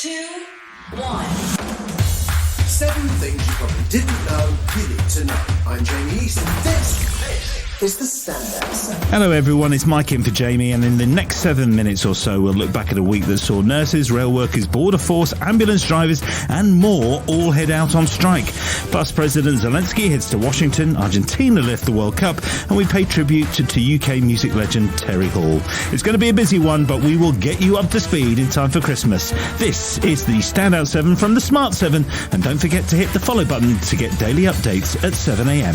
2, 1. 7 things you probably didn't know you need to know. I'm Jamie East, and this is the Standout. Hello everyone, it's Mike in for Jamie, and in the next 7 minutes or so we'll look back at a week that saw nurses, rail workers, border force, ambulance drivers and more all head out on strike. Plus President Zelensky heads to Washington, Argentina left the World Cup, and we pay tribute to UK music legend Terry Hall. It's going to be a busy one, but we will get you up to speed in time for Christmas. This is the Standout 7 from the Smart 7, and don't forget to hit the follow button to get daily updates at 7 a.m.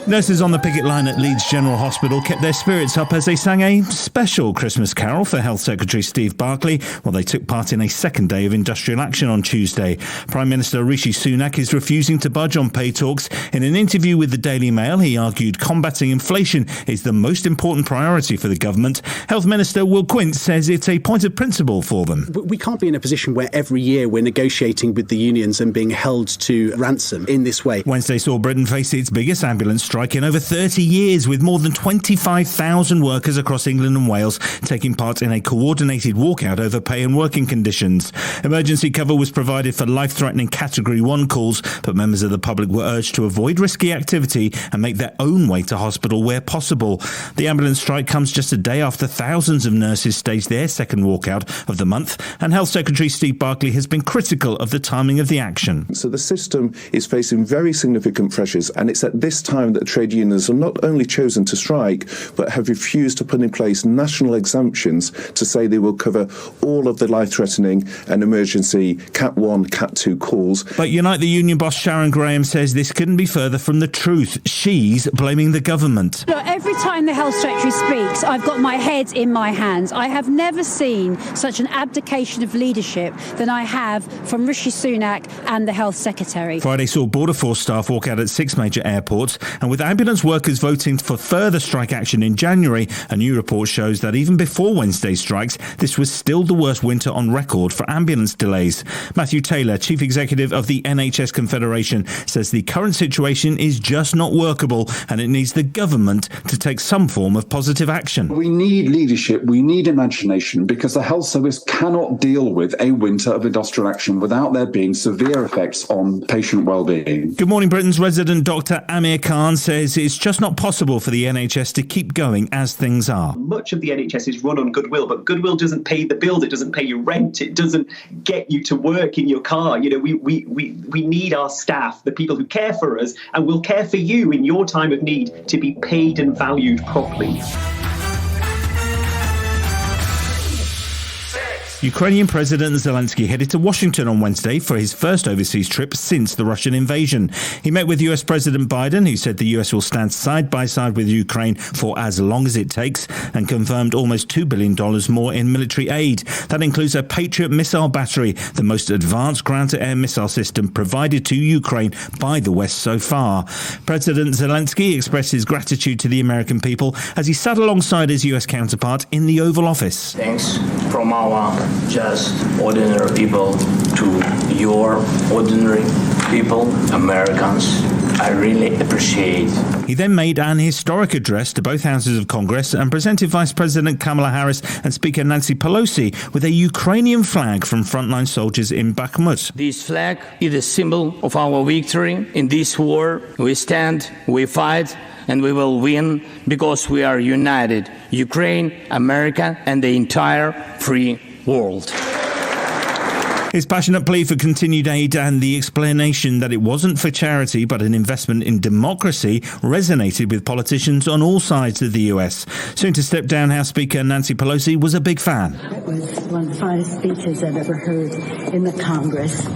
Nurses on the picket line at Leeds General Hospital kept their spirits up as they sang a special Christmas carol for Health Secretary Steve Barclay while they took part in a second day of industrial action on Tuesday. Prime Minister Rishi Sunak is refusing to budge on pay talks. In an interview with the Daily Mail, he argued combating inflation is the most important priority for the government. Health Minister Will Quince says it's a point of principle for them. We can't be in a position where every year we're negotiating with the unions and being held to ransom in this way. Wednesday saw Britain face its biggest ambulance strike in over 30 years, with more than 25,000 workers across England and Wales taking part in a coordinated walkout over pay and working conditions. Emergency cover was provided for life-threatening Category 1 calls, but members of the public were urged to avoid risky activity and make their own way to hospital where possible. The ambulance strike comes just a day after thousands of nurses staged their second walkout of the month, and Health Secretary Steve Barclay has been critical of the timing of the action. So the system is facing very significant pressures, and it's at this time that trade unions have not only chosen to strike, but have refused to put in place national exemptions to say they will cover all of the life-threatening and emergency Cat 1, Cat 2 calls. But Unite the Union boss Sharon Graham says this couldn't be further from the truth. She's blaming the government. Look, every time the Health Secretary speaks, I've got my head in my hands. I have never seen such an abdication of leadership than I have from Rishi Sunak and the Health Secretary. Friday saw border force staff walk out at 6 major airports, and with ambulance workers voting for further strike action in January, a new report shows that even before Wednesday's strikes, this was still the worst winter on record for ambulance delays. Matthew Taylor, Chief Executive of the NHS Confederation, says the current situation is just not workable and it needs the government to take some form of positive action. We need leadership, we need imagination, because the health service cannot deal with a winter of industrial action without there being severe effects on patient well-being. Good morning. Britain's resident Dr. Amir Khan says it's just not possible for the NHS to keep going as things are. Much of the NHS is run on goodwill, but goodwill doesn't pay the bills, it doesn't pay your rent, it doesn't get you to work in your car. You know, we need our staff, the people who care for us and will care for you in your time of need, to be paid and valued properly. Ukrainian President Zelensky headed to Washington on Wednesday for his first overseas trip since the Russian invasion. He met with US President Biden, who said the US will stand side by side with Ukraine for as long as it takes, and confirmed almost $2 billion more in military aid. That includes a Patriot missile battery, the most advanced ground-to-air missile system provided to Ukraine by the West so far. President Zelensky expressed his gratitude to the American people as he sat alongside his US counterpart in the Oval Office. Thanks from our just ordinary people to your ordinary people, Americans. I really appreciate. He then made an historic address to both houses of Congress and presented Vice President Kamala Harris and Speaker Nancy Pelosi with a Ukrainian flag from frontline soldiers in Bakhmut. This flag is a symbol of our victory in this war. We stand, we fight, and we will win because we are united. Ukraine, America, and the entire free world. His passionate plea for continued aid and the explanation that it wasn't for charity but an investment in democracy resonated with politicians on all sides of the US. Soon to step down House Speaker Nancy Pelosi was a big fan. It was one of the finest speeches I've ever heard in the Congress.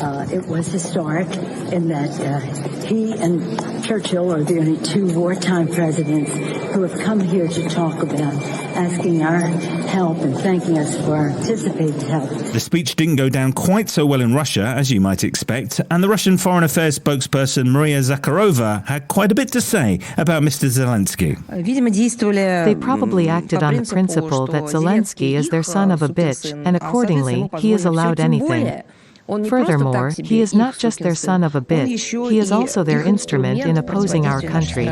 It was historic in that he and Churchill are the only two wartime presidents who have come here to talk about asking our help and thanking us for our anticipated help. The speech didn't go down quite so well in Russia, as you might expect, and the Russian Foreign Affairs spokesperson Maria Zakharova had quite a bit to say about Mr. Zelensky. They probably acted on the principle that Zelensky is their son of a bitch, and accordingly, he is allowed anything. Furthermore, he is not just their son of a bitch, he is also their instrument in opposing our country.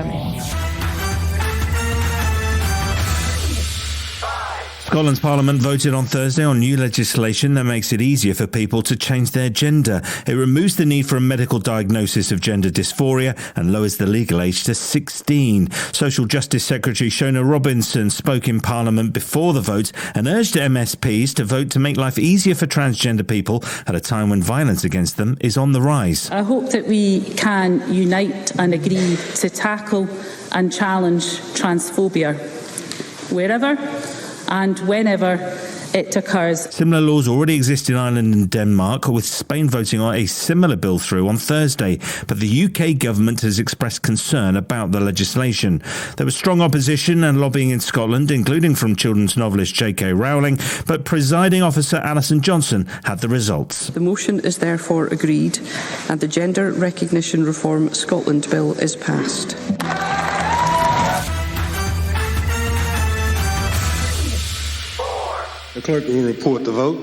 Scotland's Parliament voted on Thursday on new legislation that makes it easier for people to change their gender. It removes the need for a medical diagnosis of gender dysphoria and lowers the legal age to 16. Social Justice Secretary Shona Robinson spoke in Parliament before the vote and urged MSPs to vote to make life easier for transgender people at a time when violence against them is on the rise. I hope that we can unite and agree to tackle and challenge transphobia wherever and whenever it occurs. Similar laws already exist in Ireland and Denmark, with Spain voting on a similar bill through on Thursday. But the UK government has expressed concern about the legislation. There was strong opposition and lobbying in Scotland, including from children's novelist J.K. Rowling, but presiding officer Alison Johnson had the results. The motion is therefore agreed and the Gender Recognition Reform Scotland Bill is passed. The clerk will report the vote.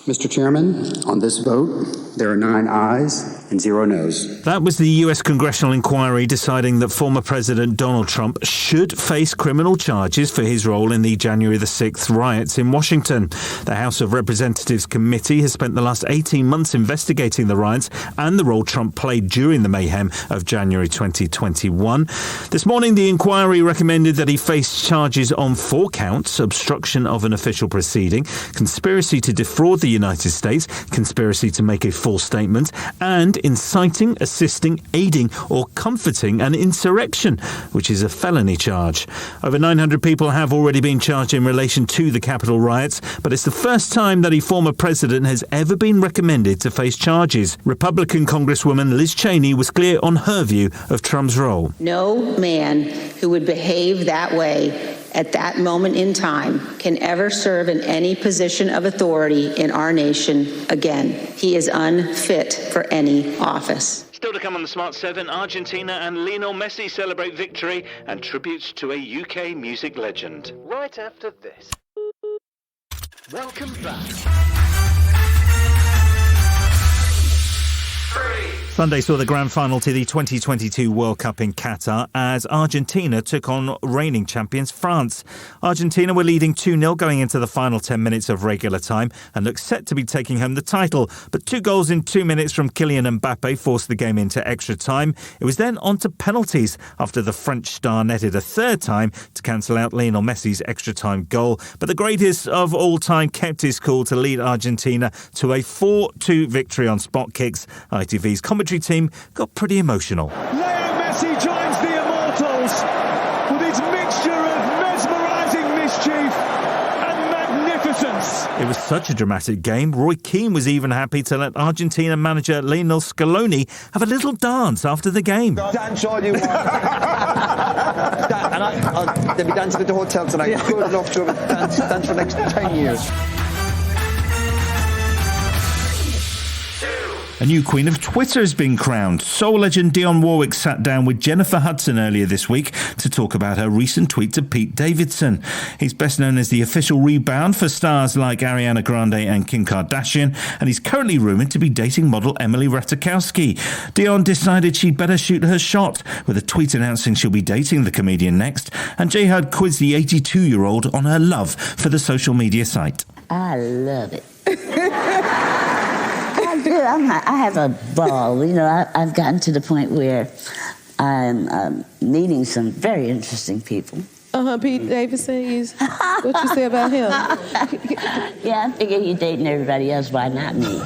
Mr. Chairman, on this vote, there are 9 ayes and 0 noes. That was the US congressional inquiry deciding that former President Donald Trump should face criminal charges for his role in the January the 6th riots in Washington. The House of Representatives committee has spent the last 18 months investigating the riots and the role Trump played during the mayhem of January 2021. This morning, the inquiry recommended that he face charges on 4 counts: obstruction of an official proceeding, conspiracy to defraud the United States, conspiracy to make a false statement, and inciting, assisting, aiding or comforting an insurrection, which is a felony charge. Over 900 people have already been charged in relation to the Capitol riots, but it's the first time that a former president has ever been recommended to face charges. Republican Congresswoman Liz Cheney was clear on her view of Trump's role. No man who would behave that way at that moment in time can ever serve in any position of authority in our nation again. He is unfit for any office. Still to come on the Smart 7, Argentina and Lionel Messi celebrate victory and tributes to a UK music legend. Right after this. Welcome back. Sunday saw the grand final to the 2022 World Cup in Qatar as Argentina took on reigning champions France. Argentina were leading 2-0 going into the final 10 minutes of regular time and looked set to be taking home the title. But 2 goals in 2 minutes from Kylian Mbappe forced the game into extra time. It was then on to penalties after the French star netted a third time to cancel out Lionel Messi's extra time goal. But the greatest of all time kept his cool to lead Argentina to a 4-2 victory on spot kicks. ITV's commentary team got pretty emotional. Leo Messi joins the immortals with his mixture of mesmerising mischief and magnificence. It was such a dramatic game. Roy Keane was even happy to let Argentina manager Lionel Scaloni have a little dance after the game. Dance all you want. They'll be dancing at the hotel tonight. Good enough to have a dance for the next 10 years. A new queen of Twitter has been crowned. Soul legend Dionne Warwick sat down with Jennifer Hudson earlier this week to talk about her recent tweet to Pete Davidson. He's best known as the official rebound for stars like Ariana Grande and Kim Kardashian, and he's currently rumoured to be dating model Emily Ratajkowski. Dionne decided she'd better shoot her shot with a tweet announcing she'll be dating the comedian next, and J-Hud quizzed the 82-year-old on her love for the social media site. I love it. I have a ball. You know, I've gotten to the point where I'm meeting some very interesting people. Pete Davidson, what you say about him? Yeah, I figure you're dating everybody else. Why not me?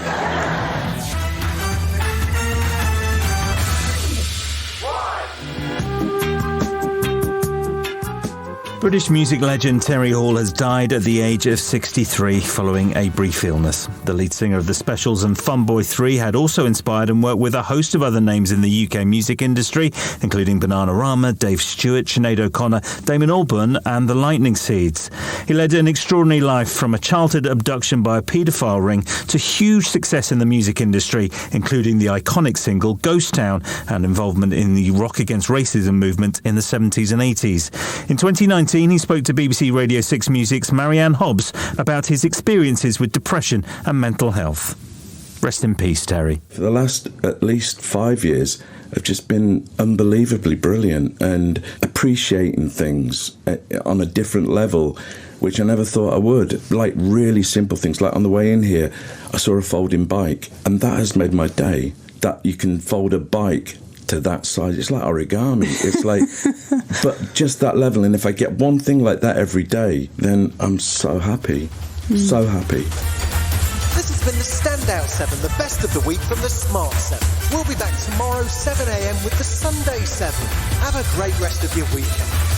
British music legend Terry Hall has died at the age of 63 following a brief illness. The lead singer of The Specials and Funboy 3 had also inspired and worked with a host of other names in the UK music industry, including Bananarama, Dave Stewart, Sinead O'Connor, Damon Albarn and the Lightning Seeds. He led an extraordinary life, from a childhood abduction by a paedophile ring to huge success in the music industry, including the iconic single Ghost Town and involvement in the Rock Against Racism movement in the 70s and 80s. In 2019, he spoke to BBC Radio 6 Music's Marianne Hobbs about his experiences with depression and mental health. Rest in peace, Terry. For the last at least 5 years, I've just been unbelievably brilliant and appreciating things on a different level, which I never thought I would. Like really simple things. Like on the way in here, I saw a folding bike, and that has made my day. That you can fold a bike to that size. It's like origami. It's like, but just that level. And if I get one thing like that every day, then I'm so happy. So happy. This has been the Standout 7, the best of the week from the Smart 7. We'll be back tomorrow, 7 a.m. with the Sunday 7. Have a great rest of your weekend.